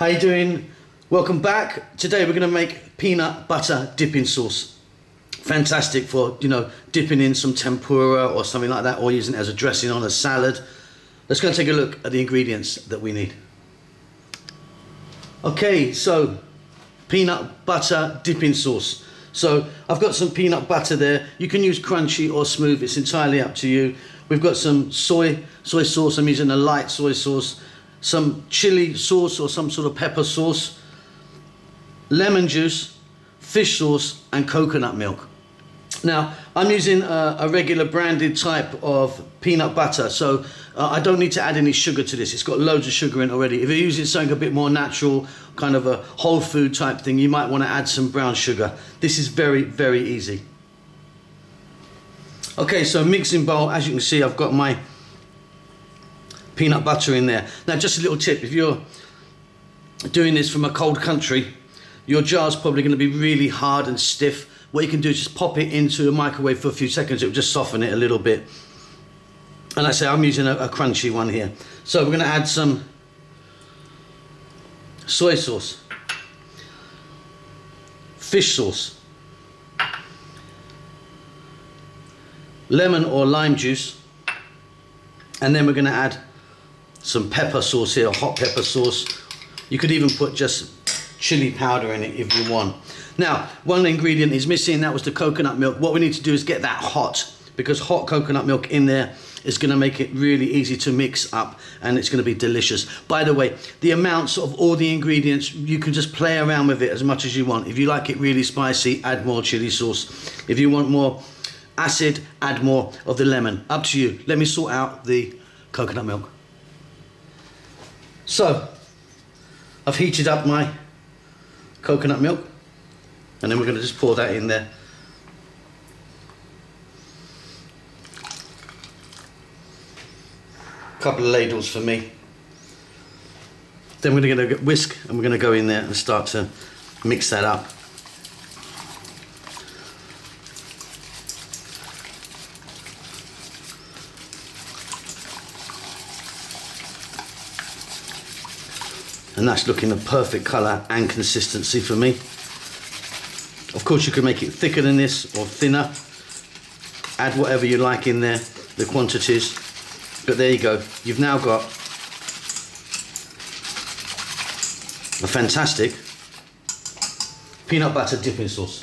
How you doing? Welcome back. Today we're going to make peanut butter dipping sauce. Fantastic for, dipping in some tempura or something like that, or using it as a dressing on a salad. Let's go and take a look at the ingredients that we need. Okay, so peanut butter dipping sauce. So I've got some peanut butter there. You can use crunchy or smooth, it's entirely up to you. We've got some soy sauce. I'm using a light soy sauce. Some chili sauce or some sort of pepper sauce, lemon juice, fish sauce and coconut milk. Now I'm using a regular branded type of peanut butter, so I don't need to add any sugar to this. It's got loads of sugar in already. If you're using something a bit more natural, kind of a whole food type thing, you might want to add some brown sugar. This is very, very easy. Okay, so mixing bowl, as you can see, I've got my peanut butter in there. Now just a little tip, if you're doing this from a cold country, your jar's probably going to be really hard and stiff. What you can do is just pop it into a microwave for a few seconds. It will just soften it a little bit. And I say I'm using a crunchy one here. So we're going to add some soy sauce, fish sauce, lemon or lime juice, and then we're going to add some pepper sauce here, hot pepper sauce. You could even put just chili powder in it if you want. Now, one ingredient is missing, that was the coconut milk. What we need to do is get that hot, because hot coconut milk in there is going to make it really easy to mix up and it's going to be delicious. By the way, the amounts of all the ingredients, you can just play around with it as much as you want. If you like it really spicy, add more chili sauce. If you want more acid, add more of the lemon. Up to you. Let me sort out the coconut milk. So, I've heated up my coconut milk, and then we're going to just pour that in there. A couple of ladles for me. Then we're going to get whisk, and we're going to go in there and start to mix that up. And that's looking the perfect colour and consistency for me. Of course you can make it thicker than this or thinner. Add whatever you like in there, the quantities. But there you go. You've now got a fantastic peanut butter dipping sauce.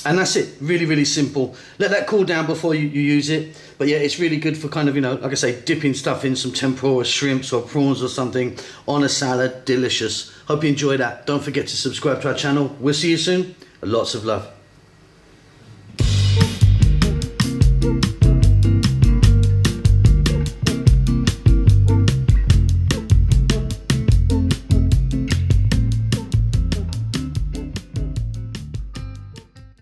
And that's it, really, really simple. Let that cool down before you use it. But yeah, it's really good for kind of, like I say, dipping stuff in some tempura, shrimps or prawns or something on a salad, delicious. Hope you enjoyed that. Don't forget to subscribe to our channel. We'll see you soon. Lots of love.